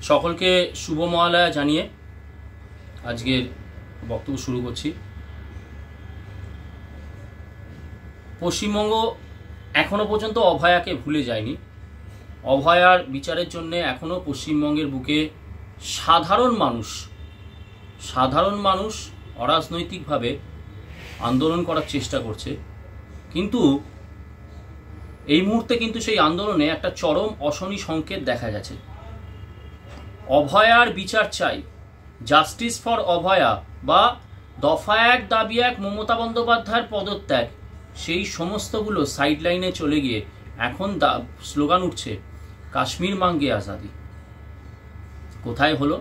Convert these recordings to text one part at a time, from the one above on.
সকলকে শুভ মহালয়া জানিয়ে আজকের বক্তব্য শুরু করছি। পশ্চিমবঙ্গ এখনো পর্যন্ত অভয়াকে ভুলে যায়নি। অভয়ার বিচারের জন্য এখনো পশ্চিমবঙ্গের বুকে সাধারণ মানুষ অরাজনৈতিকভাবে আন্দোলন করার চেষ্টা করছে। কিন্তু এই মুহূর্তে কিন্তু সেই আন্দোলনে একটা চরম অশনি সংকেত দেখা গেছে। অভয়ার বিচার চাই, জাস্টিস ফর অভয়া বা দফা এক দাবি এক মমতা বন্দ্যোপাধ্যায়ের পদত্যাগ, সেই সমস্তগুলো সাইডলাইনে চলে গিয়ে এখন স্লোগান উঠছে কাশ্মীর মাঙ্গে আজাদি। কোথায় হলো?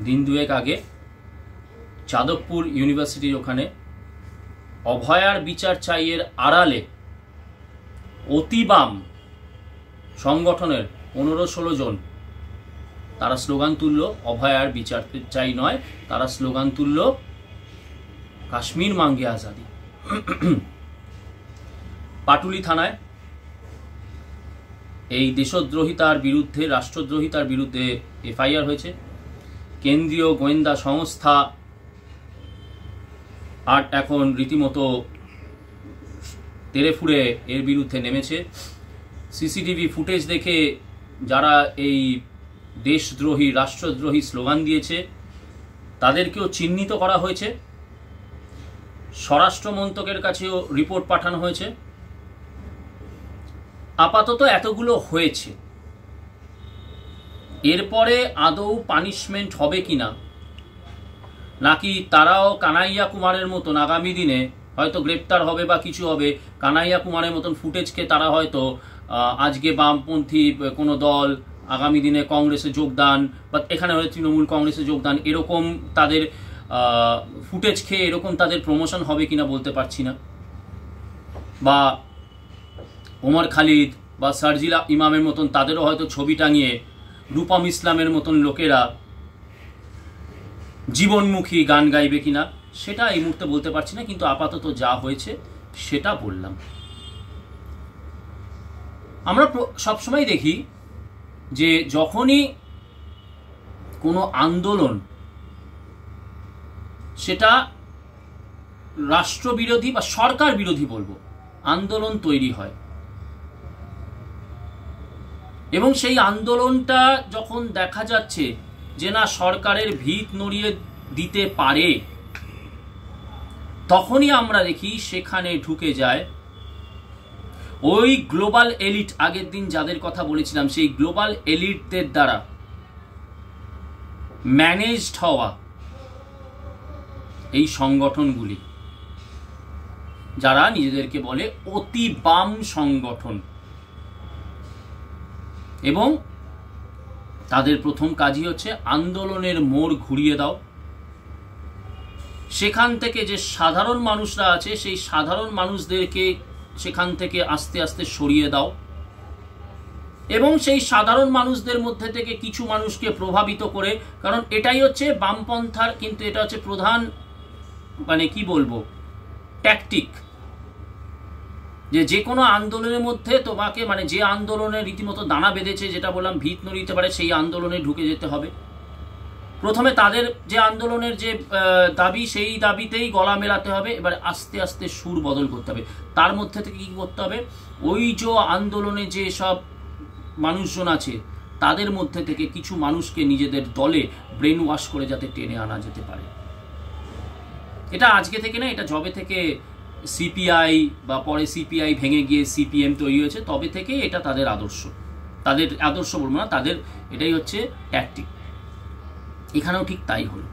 দিন দুয়েক আগে যাদবপুর ইউনিভার্সিটির ওখানে অভয়ার বিচার চাইয়ের আড়ালে অতিবাম সংগঠনের 15-16 জন তারা স্লোগান তুলল অভয়ার বিচার চাই নয়, তারা স্লোগান তুলল কাশ্মীর মাঙ্গে আজাদি। পাটুলি থানায় এই দেশদ্রোহিতার বিরুদ্ধে, রাষ্ট্রদ্রোহিতার বিরুদ্ধে এফআইআর হয়েছে। কেন্দ্রীয় গোয়েন্দা সংস্থা আর এখন রীতিমতো তেড়েফুড়ে এর বিরুদ্ধে নেমেছে। সিসিটিভি ফুটেজ দেখে যারা এই দেশদ্রোহী, রাষ্ট্রদ্রোহী স্লোগান দিয়েছে তাদেরকেও চিহ্নিত করা হয়েছে। স্বরাষ্ট্র মন্ত্রকের কাছেও রিপোর্ট পাঠানো হয়েছে। আপাতত এতগুলো হয়েছে, এরপরে আদৌ পানিশমেন্ট হবে কিনা, নাকি তারাও কানাইয়া কুমারের মতন আগামী দিনে হয়তো গ্রেপ্তার হবে বা কিছু হবে, কানাইয়া কুমারের মতন ফুটেজকে তারা হয়তো আজকে বামপন্থী কোনো দল, আগামী দিনে কংগ্রেসে যোগদান বা এখানে হয়তো তৃণমূল কংগ্রেসে যোগদান, এরকম তাদের ফুটেজ খেয়ে এরকম তাদের প্রমোশন হবে কিনা বলতে পারছি না। বা ওমর খালিদ বা সার্জিলা ইমামের মতন তাদেরও হয়তো ছবি টাঙিয়ে রূপম ইসলামের মতন লোকেরা জীবনমুখী গান গাইবে কিনা সেটা এই মুহূর্তে বলতে পারছি না। কিন্তু আপাতত যা হয়েছে সেটা বললাম। আমরা সবসময় দেখি যে যখনই কোনো আন্দোলন সেটা রাষ্ট্রবিরোধী বা সরকার বিরোধী বলবো আন্দোলন তৈরি হয়, এবং সেই আন্দোলনটা যখন দেখা যাচ্ছে যে না সরকারের ভিত নড়িয়ে দিতে পারে, তখনই আমরা দেখি সেখানে ঢুকে যায় ওই গ্লোবাল এলিট, আগের দিন যাদের কথা বলেছিলাম সেই গ্লোবাল এলিটদের দ্বারা ম্যানেজড হওয়া এই সংগঠনগুলি, যারা নিজেদেরকে বলে অতি বাম সংগঠন, এবং তাদের প্রথম কাজই হচ্ছে আন্দোলনের মোড় ঘুরিয়ে দাও। সেখান থেকে যে সাধারণ মানুষরা আছে সেই সাধারণ মানুষদেরকে সেখান থেকে আস্তে আস্তে সরিয়ে দাও, এবং সেই সাধারণ মানুষদের মধ্যে থেকে কিছু মানুষকে প্রভাবিত করে, কারণ এটাই হচ্ছে বামপন্থার, কিন্তু এটা হচ্ছে প্রধান মানে কি বলবো ট্যাকটিক, যে কোনো আন্দোলনের মধ্যে তোমাকে মানে যে আন্দোলনে রীতিমতো দানা বেঁধেছে, যেটা বললাম ভিত নড়িতে পারে, সেই আন্দোলনে ঢুকে যেতে হবে। প্রথমে তাদের যে আন্দোলনের যে দাবি সেই দাবিতেই গলা মেলাতে হবে, এবার আস্তে আস্তে সুর বদল করতে হবে। তার মধ্যে থেকে কি করতে হবে, ওই যে আন্দোলনে যে সব মানুষজন আছে তাদের মধ্যে থেকে কিছু মানুষকে নিজেদের দলে ব্রেন ওয়াশ করে যাতে টেনে আনা যেতে পারে। এটা আজকে থেকে না, এটা যবে থেকে সিপিআই বা পরে সিপিআই ভেঙে গিয়ে সিপিএম তৈরি হয়েছে তবে থেকে এটা তাদের আদর্শ বলবো না, তাদের এটাই হচ্ছে ট্যাকটিক। এখানেও ঠিক তাই হলো।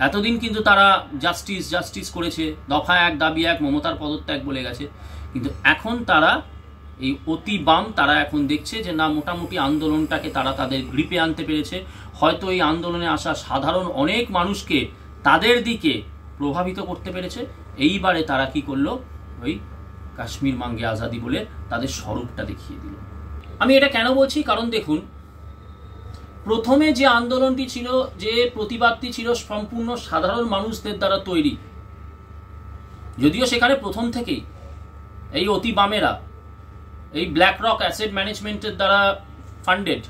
এতদিন কিন্তু তারা জাস্টিস করেছে, দফা এক দাবি এক মমতার পদত্যাগ বলে গেছে, কিন্তু এখন তারা এই অতি বাম তারা এখন দেখছে যে না মোটামুটি আন্দোলনটাকে তারা তাদের গ্রিপে আনতে পেরেছে। হয়তো এই আন্দোলনে আসা সাধারণ অনেক মানুষকে তাদের দিকে প্রভাবিত করতে পেরেছে। এইবারে তারা কি করলো, ওই কাশ্মীর মাঙ্গে আজাদি বলে তাদের স্বরূপটা দেখিয়ে দিল। আমি এটা কেন বলছি, কারণ দেখুন প্রথমে যে আন্দোলনটি ছিল, যে প্রতিবাদটি ছিল সম্পূর্ণ সাধারণ মানুষদের দ্বারা তৈরি, যদিও সেখানে প্রথম থেকেই এই অতি বামেরা, এই ব্ল্যাক রক অ্যাসেট ম্যানেজমেন্টের দ্বারা ফান্ডেড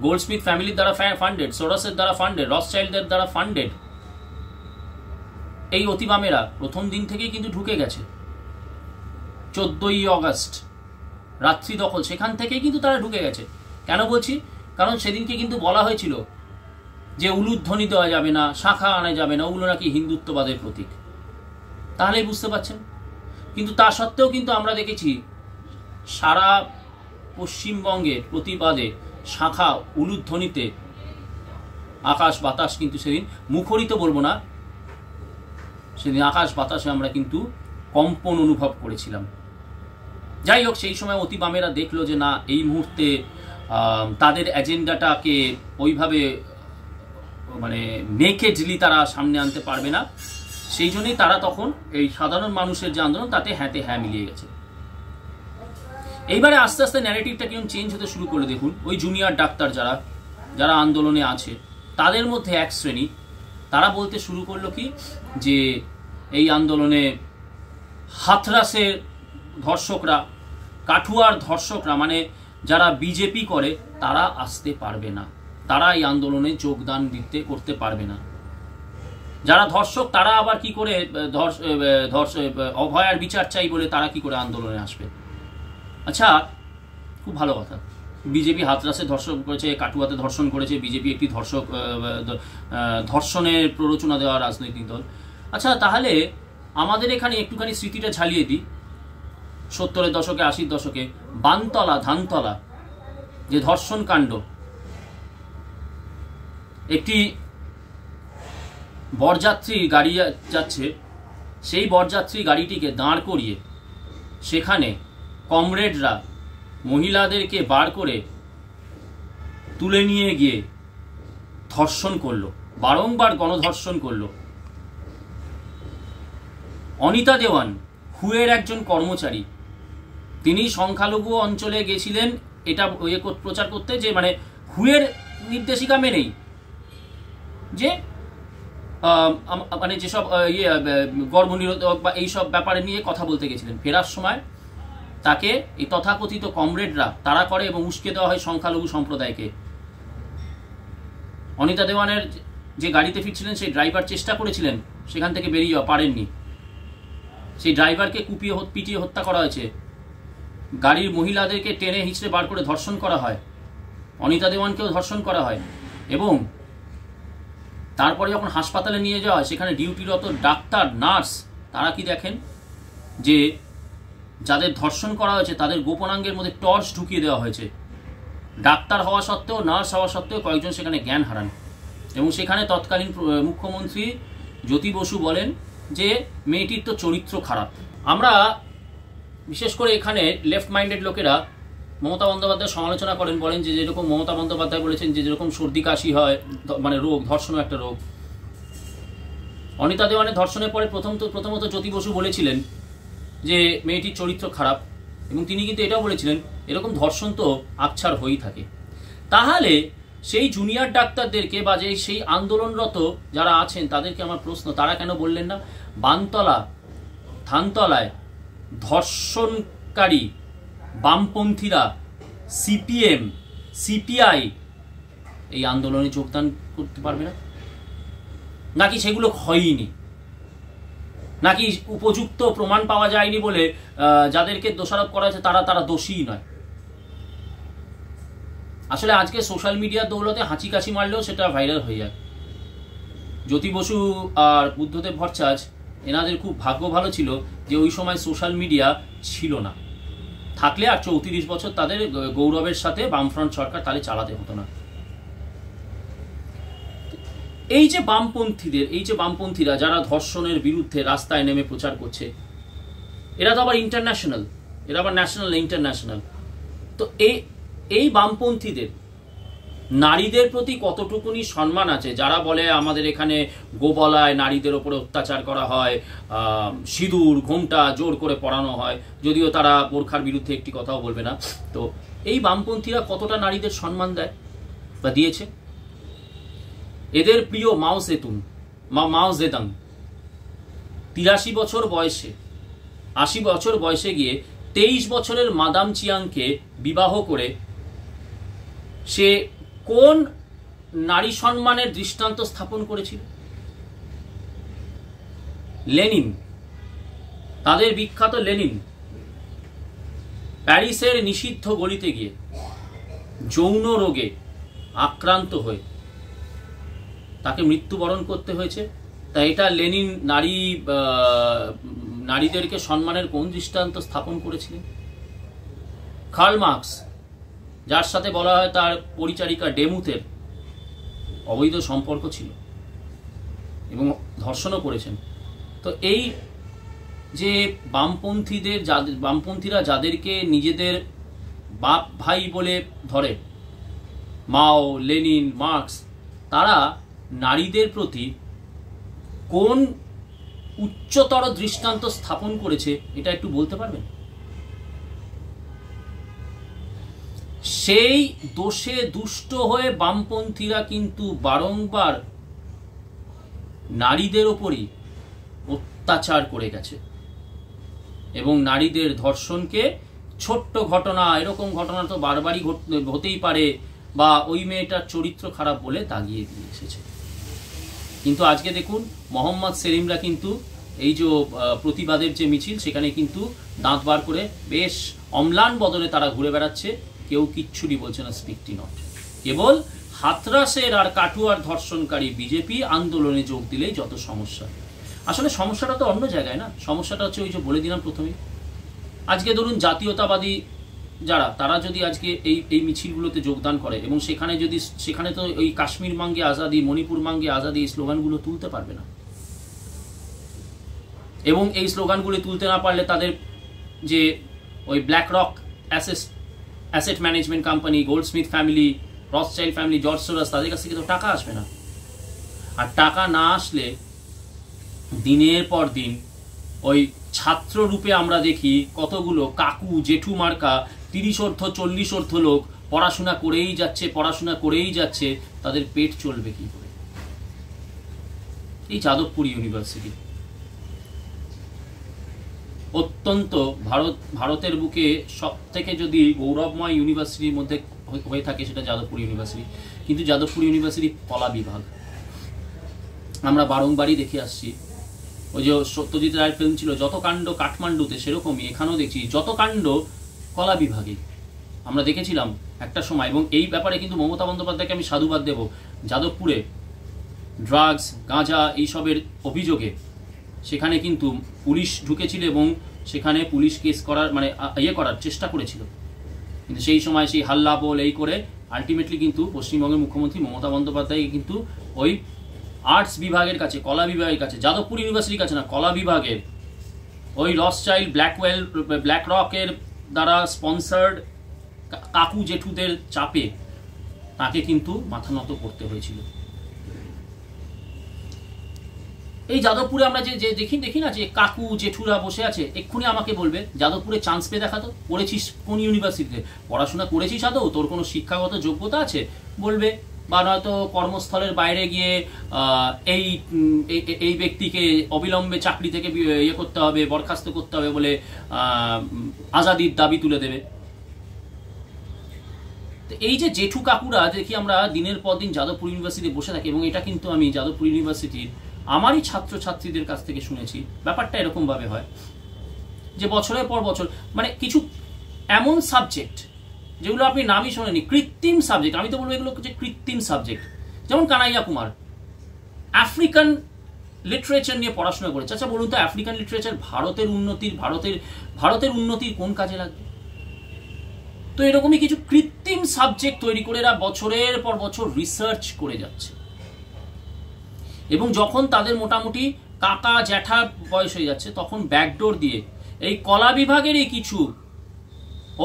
গোল্ডস্মিথ ফ্যামিলির দ্বারা ফান্ডেড, সোরসের দ্বারা ফান্ডেড, রথচাইল্ডদের দ্বারা ফান্ডেড। এই অতিবামেরা প্রথম দিন থেকেই কিন্তু ঢুকে গেছে। 14ই অগস্ট রাত্রি দখল, সেখান থেকেই কিন্তু তারা ঢুকে গেছে। কেন বলছি? কারণ সেদিনকে কিন্তু বলা হয়েছিল যে উলুধ্বনি দেওয়া যাবে না, শাখা আনা যাবে না, ওগুলো নাকি হিন্দুত্ববাদের প্রতীক। তাহলেই বুঝতে পারছেন। কিন্তু তা সত্ত্বেও কিন্তু আমরা দেখেছি সারা পশ্চিমবঙ্গের প্রতিবাদে শাখা উলুধ্বনিতে আকাশ বাতাস কিন্তু সেদিন মুখরিত বলবো না, সেদিন আকাশ বাতাসে আমরা কিন্তু কম্পন অনুভব করেছিলাম। যাই হোক, সেই সময় অতিবামেরা দেখলো যে না, এই মুহূর্তে তাদের এজেন্ডাটাকে ওইভাবে মানে নেকেডলি তারা সামনে আনতে পারবে না। সেই জন্যই তারা তখন এই সাধারণ মানুষের যে আন্দোলন তাতে হ্যাঁতে হ্যাঁ মিলিয়ে গেছে। এইবারে আস্তে আস্তে ন্যারেটিভটা কেমন চেঞ্জ হতে শুরু করে। দেখুন, ওই জুনিয়র ডাক্তার যারা আন্দোলনে আছে তাদের মধ্যে এক শ্রেণী তারা বলতে শুরু করলো কি, যে এই আন্দোলনে হাথরাসের ধর্ষকরা, কাঠুয়ার ধর্ষকরা, মানে যারা বিজেপি করে তারা আসতে পারবে না, তারা এই আন্দোলনে যোগদান করতে পারবে না। যারা ধর্ষক তারা আবার কি করে অভয়ার বিচার চাই বলে তারা কি করে আন্দোলনে আসবে? আচ্ছা, খুব ভালো কথা, বিজেপি হাতরাসে ধর্ষণ করেছে, কাটুয়াতে ধর্ষণ করেছে, বিজেপি একটি ধর্ষণের প্ররোচনা দেওয়া রাজনৈতিক দল। আচ্ছা, তাহলে আমাদের এখানে একটুখানি স্মৃতিটা ঝালিয়ে দিই। 70-এর দশকে, 80-র দশকে বানতলা, ধানতলা যে ধর্ষণ কাণ্ড, একটি বরযাত্রী গাড়ি যাচ্ছে, সেই বরযাত্রী গাড়িটিকে দাঁড় করিয়ে সেখানে কমরেডরা মহিলাদেরকে বার করে তুলে নিয়ে গিয়ে ধর্ষণ করলো, বারংবার গণধর্ষণ করলো। অনিতা দেওয়ান হুয়ের একজন কর্মচারী, তিনি সংখ্যালঘু অঞ্চলে গেছিলেন এটা প্রচার করতে, যে মানে হুয়ের নির্দেশিকা মেনেই যে মানে যেসব গর্ভনিরোধক বা এইসব ব্যাপারে নিয়ে কথা বলতে গেছিলেন। ফেরার সময় তাকে এই তথাকথিত কমরেডরা তাড়া করে এবং উস্কে দেওয়া হয় সংখ্যালঘু সম্প্রদায়কে। অনিতা দেওয়ানের যে গাড়িতে ফিরছিলেন সেই ড্রাইভার চেষ্টা করেছিলেন সেখান থেকে বেরিয়ে যাওয়া, পারেননি। সেই ড্রাইভারকে পিটিয়ে হত্যা করা হয়েছে, গাড়ির মহিলাদেরকে টেনে হিঁচড়ে বার করে ধর্ষণ করা হয়, অনিতা দেওয়ানকেও ধর্ষণ করা হয়। এবং তারপরে যখন হাসপাতালে নিয়ে যাওয়া হয়, সেখানে ডিউটিরত ডাক্তার, নার্স তারা কি দেখেন, যে যাদের ধর্ষণ করা হয়েছে তাদের গোপনাঙ্গের মধ্যে টর্চ ঢুকিয়ে দেওয়া হয়েছে। ডাক্তার হওয়া সত্ত্বেও, নার্স হওয়া সত্ত্বেও কয়েকজন সেখানে জ্ঞান হারান। এবং সেখানে তৎকালীন মুখ্যমন্ত্রী জ্যোতি বসু বলেন যে মেয়েটির তো চরিত্র খারাপ। আমরা বিশেষ করে এখানে লেফট মাইন্ডেড লোকেরা মমতা বন্দ্যোপাধ্যায় সমালোচনা করেন, বলেন যে যেরকম মমতা বন্দ্যোপাধ্যায় বলেছেন যে যেরকম সর্দি কাশি হয়, মানে রোগ, ধর্ষণও একটা রোগ। অনিতা দেওয়ানের ধর্ষণের পরে প্রথমত জ্যোতি বসু বলেছিলেন যে মেয়েটির চরিত্র খারাপ, এবং তিনি কিন্তু এটাও বলেছিলেন এরকম ধর্ষণ তো আকছার হয়েই থাকে। তাহলে সেই জুনিয়র ডাক্তারদেরকে বা যে সেই আন্দোলনরত যারা আছেন তাদেরকে আমার প্রশ্ন, তারা কেন বললেন না বানতলা, ধানতলায় ধর্ষণকারী বামপন্থীরা, সিপিএম, সিপিআই এই আন্দোলনে যোগদান করতে পারবে না? নাকি সেগুলো হয়নি, নাকি উপযুক্ত প্রমাণ পাওয়া যায়নি বলে যাদেরকে দোষারোপ করা হয়েছে তারা দোষীই নয়? আসলে আজকে সোশ্যাল মিডিয়ার দৌলতে হাঁচি কাশি মারলেও সেটা ভাইরাল হয়ে যায়। জ্যোতি বসু আর বুদ্ধদেব ভট্টাচার্য এনাদের খুব ভাগ্য ভালো ছিল যে ওই সময় সোশ্যাল মিডিয়া ছিল না, থাকলে আর 34 বছর তাদের গৌরবের সাথে বামফ্রন্ট সরকার তাহলে চালাতে হতো না। এই যে বামপন্থীরা যারা ধর্ষণের বিরুদ্ধে রাস্তায় নেমে প্রচার করছে, এরা তো আবার ইন্টারন্যাশনাল, এরা আবার ন্যাশনাল, ইন্টারন্যাশনাল। তো এই বামপন্থীদের নারীদের প্রতি কতটুকুনি সম্মান আছে? যারা বলে আমাদের এখানে গোবলায় নারীদের ওপরে অত্যাচার করা হয়, সিঁদুর ঘোমটা জোর করে পরানো হয়, যদিও তারা বোরখার বিরুদ্ধে একটি কথাও বলবে না। তো এই বামপন্থীরা কতটা নারীদের সম্মান দেয় বা দিয়েছে? এদের প্রিয় মাও জেদাং 83 বছর বয়সে, 80 বছর বয়সে গিয়ে 23 বছরের মাদাম চিয়াংকে বিবাহ করে সে কোন নারী সম্মানের দৃষ্টান্ত স্থাপন করেছিল? লেনিন, তাদের বিখ্যাত লেনিন প্যারিসের নিষিদ্ধ গলিতে গিয়ে যৌন রোগে আক্রান্ত হয়ে তাকে মৃত্যুবরণ করতে হয়েছে। তাই এটা লেনিন নারীদেরকে সম্মানের কোন দৃষ্টান্ত স্থাপন করেছিলেন? কার্ল মার্কস, যার সাথে বলা হয় তার পরিচারিকা ডেমুথের অবৈধ সম্পর্ক ছিল এবং ধর্ষণও করেছেন। তো এই যে বামপন্থীরা যাদেরকে নিজেদের বাপ ভাই বলে ধরে, মাও, লেনিন, মার্কস, তারা নারীদের প্রতি কোন উচ্চতর দৃষ্টান্ত স্থাপন করেছে এটা একটু বলতে পারবেন? সেই দোষে দুষ্ট হয়ে বামপন্থীরা কিন্তু বারংবার নারীদের ওপরই অত্যাচার করে গেছে এবং নারীদের ধর্ষণকে ছোট্ট ঘটনা, এরকম ঘটনা তো বারবারই হতেই পারে, বা ওই মেয়েটার চরিত্র খারাপ বলে দাগিয়ে দিয়ে এসেছে। কিন্তু আজকে দেখুন মোহাম্মদ সেলিমরা কিন্তু এই যে প্রতিবাদের যে মিছিল, সেখানে কিন্তু দাঁত বার করে বেশ অম্লান বদলে তারা ঘুরে বেড়াচ্ছে। কেউ কিচ্ছুটি বলছে না, স্পিকটি নট। কেবল হাতরাসের আর কাটুয়ার ধর্ষণকারী বিজেপি আন্দোলনে যোগ দিলেই যত সমস্যা। আসলে সমস্যাটা তো অন্য জায়গায় না, সমস্যাটা হচ্ছে ওই যে বলে দিলাম প্রথমেই। আজকে ধরুন জাতীয়তাবাদী যারা, তারা যদি আজকে এই মিছিলগুলোতে যোগদান করে এবং সেখানে তো ওই কাশ্মীর মাঙ্গে আজাদি, মণিপুর মাঙ্গে আজাদি এই স্লোগানগুলো তুলতে পারবে না। এবং এই স্লোগানগুলি তুলতে না পারলে তাদের যে ওই black rock asset management company, Goldsmith family, Rothschild family, George Soros, তাদের কাছ থেকে তো টাকা আসবে না। আর টাকা না আসলে দিনের পর দিন ওই ছাত্র রূপে আমরা দেখি কতগুলো কাকু জেঠু মার্কা 30-40 লোক পড়াশোনা করেই যাচ্ছে, তাদের পেট চলবে কি করে? এই যাদবপুর ইউনিভার্সিটি অত্যন্ত ভারতের বুকে সব থেকে যদি গৌরবময় ইউনিভার্সিটির মধ্যে হয়ে থাকে সেটা যাদবপুর ইউনিভার্সিটি। কিন্তু যাদবপুর ইউনিভার্সিটি কলা বিভাগ। আমরা বারংবারই দেখে আসছি, ওই যে সত্যজিৎ রায়ের ফিল্ম ছিল যত কাণ্ড কাঠমান্ডুতে, সেরকমই এখানেও দেখছি যত কাণ্ড কলা বিভাগে। আমরা দেখেছিলাম একটা সময়, এবং এই ব্যাপারে কিন্তু মমতা বন্দ্যোপাধ্যায়কে আমি সাধুবাদ দেব। যাদবপুরে ড্রাগস, গাঁজা এইসবের অভিযোগে সেখানে কিন্তু পুলিশ ঢুকেছিল এবং সেখানে পুলিশ কেস করার করার চেষ্টা করেছিল। কিন্তু সেই সময় সেই হাল্লা বল এই করে আলটিমেটলি কিন্তু পশ্চিমবঙ্গের মুখ্যমন্ত্রী মমতা বন্দ্যোপাধ্যায় কিন্তু ওই আর্টস বিভাগের কাছে, কলা বিভাগের কাছে, যাদবপুর ইউনিভার্সিটির কাছে না, কলা বিভাগের ওই রথচাইল্ড, ব্ল্যাক রকের দ্বারা স্পন্সার্ড কাকু জেঠুদের চাপে তাকে কিন্তু মাথা নত করতে হয়েছিল। এই যাদবপুরে আমরা যে দেখি না যে কাকু জেঠুরা বসে আছে, এক্ষুনি আমাকে বলবে যাদবপুরে চান্স পেয়ে দেখাতো, পড়েছিস কোন ইউনিভার্সিটিতে, পড়াশোনা করেছিস আদৌ, তোর কোনো শিক্ষাগত যোগ্যতা আছে? বলবে, বা নয়তো কর্মস্থলের বাইরে গিয়ে এই ব্যক্তিকে অবিলম্বে চাকরি থেকে করতে হবে, বরখাস্ত করতে হবে বলে আজাদির দাবি তুলে দেবে। এই যে জেঠু কাকুরা দেখি আমরা দিনের পর দিন যাদবপুর ইউনিভার্সিটি বসে থাকি, এবং এটা কিন্তু আমি যাদবপুর ইউনিভার্সিটির আমারই ছাত্রছাত্রীদের কাছ থেকে শুনেছি। ব্যাপারটা এরকম ভাবে হয় যে বছরের পর বছর কিছু এমন সাবজেক্ট যেগুলো আপনি নামই শোনেনি, কৃত্রিম সাবজেক্ট, আমি তো বলবো এগুলো যে কৃত্রিম সাবজেক্ট। যেমন কানাইয়া কুমার আফ্রিকান লিটারেচার নিয়ে পড়াশোনা করেছে। আচ্ছা বলুন তো, আফ্রিকান লিটারেচার ভারতের উন্নতির কোন কাজে লাগবে? তো এরকমই কিছু কৃত্রিম সাবজেক্ট তৈরি করে এরা বছরের পর বছর রিসার্চ করে যাচ্ছে, এবং যখন তাদের মোটামুটি কাকা জ্যাঠা বয়স হয়ে যাচ্ছে তখন ব্যাকডোর দিয়ে এই কলা বিভাগেরই কিছু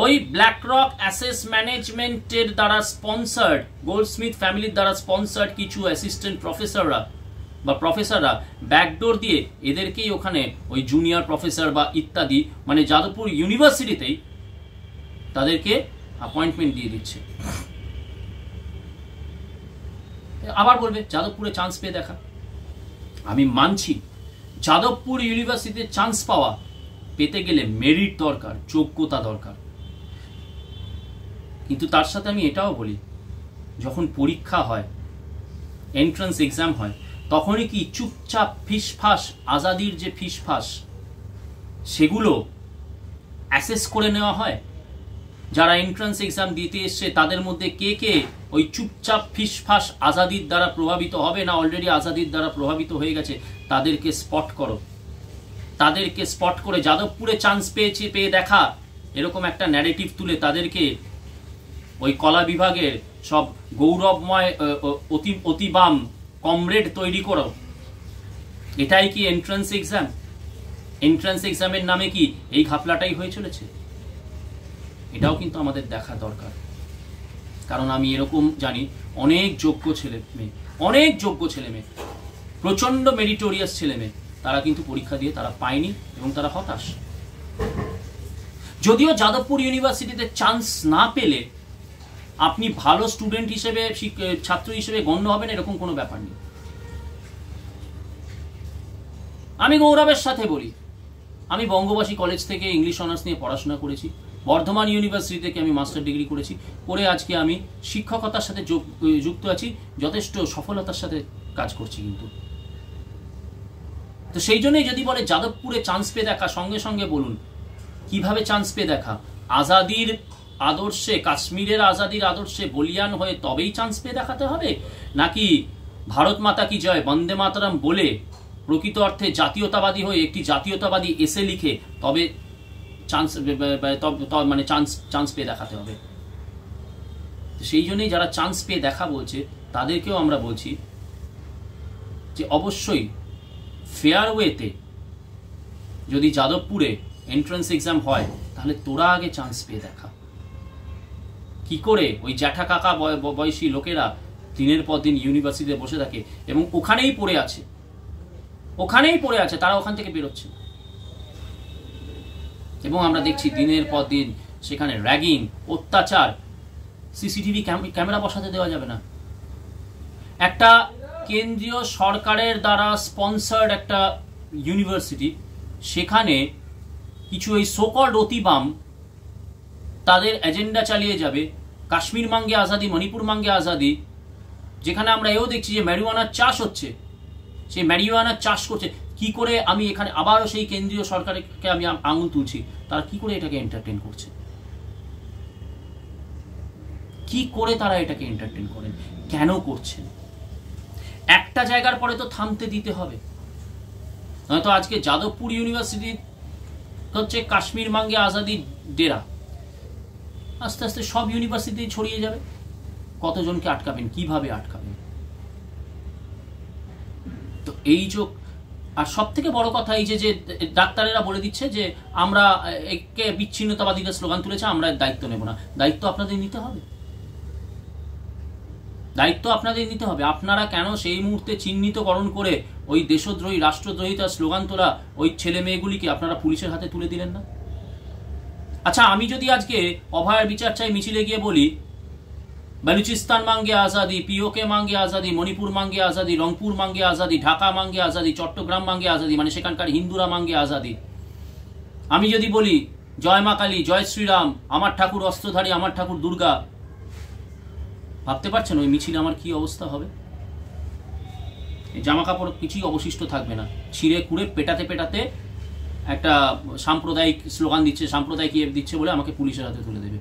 ওই ব্ল্যাক রক অ্যাসেট ম্যানেজমেন্টের দ্বারা স্পন্সার্ড, গোল্ডস্মিথ ফ্যামিলির দ্বারা স্পন্সার্ড কিছু অ্যাসিস্ট্যান্ট প্রফেসররা ব্যাকডোর দিয়ে এদেরকেই ওখানে ওই জুনিয়র প্রফেসর বা ইত্যাদি যাদবপুর ইউনিভার্সিটিতেই তাদেরকে অ্যাপয়েন্টমেন্ট দিয়ে দিচ্ছে। আবার বলবে যাদবপুরে চান্স পেয়ে দেখা। আমি মানছি যাদবপুর ইউনিভার্সিটিতে চান্স পেতে গেলে মেরিট দরকার, যোগ্যতা দরকার, কিন্তু তার সাথে আমি এটাও বলি যখন পরীক্ষা হয়, এন্ট্রান্স এক্সাম হয়, তখনই কি চুপচাপ ফিসফাস আজাদির যে ফিসফাস সেগুলো অ্যাসেস করে নেওয়া হয়? যারা এন্ট্রান্স এক্সাম দিতে এসছে তাদের মধ্যে কে কে ওই চুপচাপ ফিসফাস আজাদির দ্বারা প্রভাবিত হবে, না অলরেডি আজাদির দ্বারা প্রভাবিত হয়ে গেছে, তাদেরকে স্পট করো। তাদেরকে স্পট করে যাদবপুরে চান্স পেয়ে দেখা, এরকম একটা ন্যারেটিভ তুলে তাদেরকে ওই কলা বিভাগের সব গৌরবময় অতিবাম কমরেড তৈরি করো। এটাই কি এন্ট্রান্স এক্সাম? এন্ট্রান্স এক্সামের নামে কি এই ঘাপলাটাই হয়ে চলেছে? এটাও কিন্তু আমাদের দেখা দরকার। কারণ আমি এরকম জানি অনেক যোগ্য ছেলে মেয়ে, প্রচন্ড মেরিটোরিয়াস ছেলে মেয়ে, তারা কিন্তু পরীক্ষা দিয়ে তারা পায়নি এবং তারা হতাশ। যদিও যাদবপুর ইউনিভার্সিটিতে চান্স না পেলে আপনি ভালো স্টুডেন্ট হিসেবে, ছাত্র হিসেবে গণ্য হবেন এরকম কোনো ব্যাপার নেই। আমি গৌরবের সাথে বলি, আমি বঙ্গবাসী কলেজ থেকে ইংলিশ অনার্স নিয়ে পড়াশোনা করেছি, বর্ধমান ইউনিভার্সিটি থেকে আমি মাস্টার ডিগ্রি করেছি, করে আজকে আমি শিক্ষকতার সাথে যুক্ত আছি, যথেষ্ট সফলতার সাথে কাজ করছি। কিন্তু তো সেই জন্যই যদি বলে যাদবপুরে চান্স পেয়ে দেখা, সঙ্গে সঙ্গে বলুন কিভাবে চান্স পেয়ে দেখা? আজাদির আদর্শে, কাশ্মীরের আজাদির আদর্শে বলিয়ান হয়ে তবেই চান্স পেয়ে দেখাতে হবে, নাকি ভারত মাতা কি জয়, বন্দে মাতরম বলে প্রকৃত অর্থে জাতীয়তাবাদী হয়ে একটি জাতীয়তাবাদী এসে লিখে তবে চান্স পেয়ে দেখাতে হবে? সেই জন্যই যারা চান্স পেয়ে দেখা বলছে তাদেরকেও আমরা বলছি যে অবশ্যই ফেয়ার ওয়েতে যদি যাদবপুরে এন্ট্রান্স এক্সাম হয় তাহলে তোরা আগে চান্স পেয়ে দেখা। কি করে ওই জ্যাঠা কাকা বয়সী লোকেরা দিনের পর দিন ইউনিভার্সিটিতে বসে থাকে এবং ওখানেই পড়ে আছে, তারা ওখান থেকে বেরোচ্ছে। এবং আমরা দেখছি দিনের পর দিন সেখানে র্যাগিং, অত্যাচার, সিসিটিভি ক্যামেরা বসাতে দেওয়া যাবে না। একটা কেন্দ্রীয় সরকারের দ্বারা স্পন্সার্ড একটা ইউনিভার্সিটি, সেখানে কিছু এই সোকল্ড অতিবাম তাদের এজেন্ডা চালিয়ে যাবে, কাশ্মীর মাঙ্গে আজাদি, মণিপুর মাঙ্গে আজাদি, যেখানে আমরা এও দেখছি যে ম্যারিওয়ানার চাষ হচ্ছে, সেই ম্যারিওয়ানার চাষ করছে। কি করে আমি এখানে আবারও সেই কেন্দ্রীয় সরকারকে আমি আঙুল তুলছি, তারা কি করে এটাকে এন্টারটেন করছে? কি করে তারা এটাকে এন্টারটেন করেন? কেন করছেন? একটা জায়গার পরে তো থামতে দিতে হবে, নয়তো আজকে যাদবপুর ইউনিভার্সিটি হচ্ছে কাশ্মীর মাঙ্গে আজাদি ডেরা, আস্তে আস্তে সব ইউনিভার্সিটি ছড়িয়ে যাবে। কতজনকে আটকাবেন? কিভাবে আটকাবেন? তো এই যোগ। আর সব থেকে বড় কথা এই যে ডাক্তারেরা বলে দিচ্ছে যে আমরা একে বিচ্ছিন্নতাবাদীদের স্লোগান তুলেছে, আমরা দায়িত্ব নেব না। দায়িত্ব আপনাদের নিতে হবে। আপনারা কেন সেই মুহূর্তে চিহ্নিতকরণ করে ওই দেশদ্রোহী, রাষ্ট্রদ্রোহিতার স্লোগান তোলা ওই ছেলে মেয়েগুলিকে আপনারা পুলিশের হাতে তুলে দিলেন না? আচ্ছা, আমি যদি আজকে অভয়ের বিচার চাই মিছিলে গিয়ে বলি बलूचिस्तान मांगे आजादी, पीओके मांगे आजादी, मणिपुर मांगे आजादी, रंगपुर मांगे आजादी, ढाका मांगे आजादी, चट्टग्राम मांगे आजादी, माने सेखानकार हिंदुरा मांगे आजादी। आमी यदि बोली जय मा काली, जय श्रीराम, आमार ठाकुर अस्त्रधारी, आमार ठाकुर दुर्गा, भाबते पारछेन ओई मिছিলে आमार कि अवस्था होबे? জামা কাপড় কিছুই অবশিষ্ট থাকবে না, ছিঁড়ে কুড়ে পেটাতে পেটাতে একটা সাম্প্রদায়িক স্লোগান দিচ্ছে, সাম্প্রদায়িক ইয়ে দিচ্ছে বলে আমাকে পুলিশের হাতে তুলে দেবে।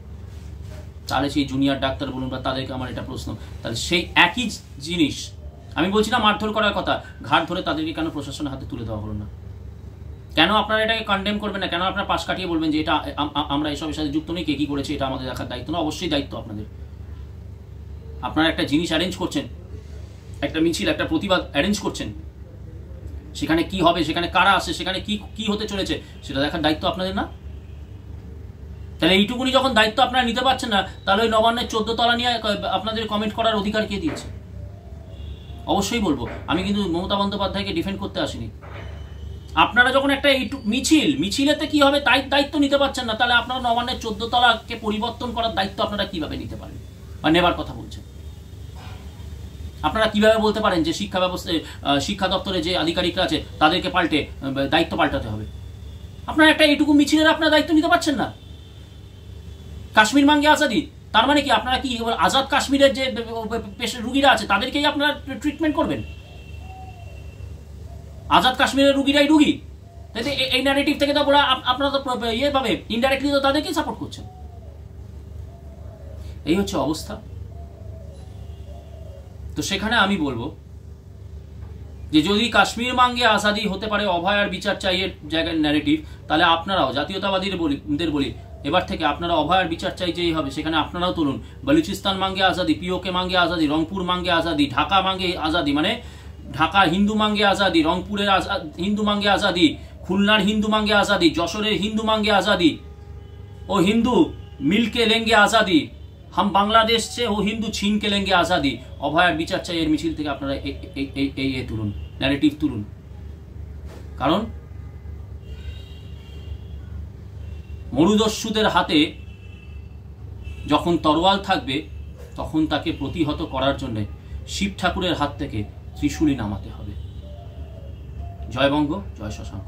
তাহলে সেই জুনিয়র ডাক্তার বলুন বা তাদেরকে আমার এটা প্রশ্ন, তাহলে সেই একই জিনিস আমি বলছি না মারধর করার কথা, ঘাট ধরে তাদেরকে কেন প্রশাসনের হাতে তুলে দেওয়া হলো না? কেন আপনারা এটাকে কন্ডেম করবেন না? কেন আপনারা পাশ কাটিয়ে বলবেন যে এটা আমরা এসবের সাথে যুক্ত নেই, কে কি করেছে এটা আমাদের দেখার দায়িত্ব না? অবশ্যই দায়িত্ব আপনাদের। আপনারা একটা জিনিস অ্যারেঞ্জ করছেন, একটা মিছিল, একটা প্রতিবাদ অ্যারেঞ্জ করছেন, সেখানে কি হবে, সেখানে কারা আসে, সেখানে কি কি হতে চলেছে সেটা দেখার দায়িত্ব আপনাদের না? তাহলে এইটুকুনি যখন দায়িত্ব আপনারা নিতে পারছেন না, তাহলে ওই নবান্নের 14 তলা নিয়ে আপনাদের কমেন্ট করার অধিকার কে দিয়েছে? অবশ্যই বলবো, আমি কিন্তু মমতা বন্দ্যোপাধ্যায়কে ডিফেন্ড করতে আসিনি। আপনারা যখন একটা মিছিলেতে কি হবে তাই দায়িত্ব নিতে পারছেন না, তাহলে আপনারা নবান্নের 14 তলাকে পরিবর্তন করার দায়িত্ব আপনারা কিভাবে নিতে পারেন বা নেবার কথা বলছেন? আপনারা কিভাবে বলতে পারেন যে শিক্ষা ব্যবস্থায়, শিক্ষা দপ্তরে যে আধিকারিকরা আছে তাদেরকে পাল্টে দায়িত্ব পাল্টাতে হবে? আপনারা একটা এইটুকু মিছিলের আপনারা দায়িত্ব নিতে পারছেন না? কাশ্মীর মাঙ্গে আজাদি, তার মানে কি আপনারা কি আজাদ কাশ্মীরের যে রুগীরা আছে তাদেরকেই আপনারা ট্রিটমেন্ট করবেন? আজাদ কাশ্মীরের রুগীরাই রুগী, তাই এই ন্যারেটিভ থেকে তো আপনারা তো ইয়ে ভাবে ইনডাইরেক্টলি তো তাদেরকেই সাপোর্ট করছেন। এই হচ্ছে অবস্থা। তো সেখানে আমি বলবো যে যদি কাশ্মীর মাঙ্গে আজাদি হতে পারে অভয় আর বিচার চাইয়ের জায়গায় ন্যারেটিভ, তাহলে আপনারাও জাতীয়তাবাদীদের বলি এবার থেকে আপনারা অভয় আর বিচার চাই যেই হবে সেখানে আপনারাও তুলুন বলুচিস্তান মাঙ্গে আজাদি, পিওকে মাঙ্গে আজাদি, রংপুর মাঙ্গে আজাদি, ঢাকা মাঙ্গে আজাদি, মানে ঢাকা হিন্দু মাঙ্গে আজাদি, রংপুরের হিন্দু মাঙ্গে আজাদি, খুলনার হিন্দু মাঙ্গে আজাদি, যশোরের হিন্দু মাঙ্গে আজাদি, ও হিন্দু মিলকে লেঙ্গে আজাদি, हम बांग्लादेश से वो हिंदू छीन के लेंगे आज़ादी। অভয় আর বিচার চাই এর মিছিল থেকে আপনারা এই তুলুন, ন্যারেটিভ তুলুন। কারণ মরুদস্যুদের হাতে যখন তরোয়াল থাকবে তখন তাকে প্রতিহত করার জন্য শিব ঠাকুরের হাত থেকে ত্রিশূলই নামাতে হবে। জয় বঙ্গ, জয় শশাঙ্ক।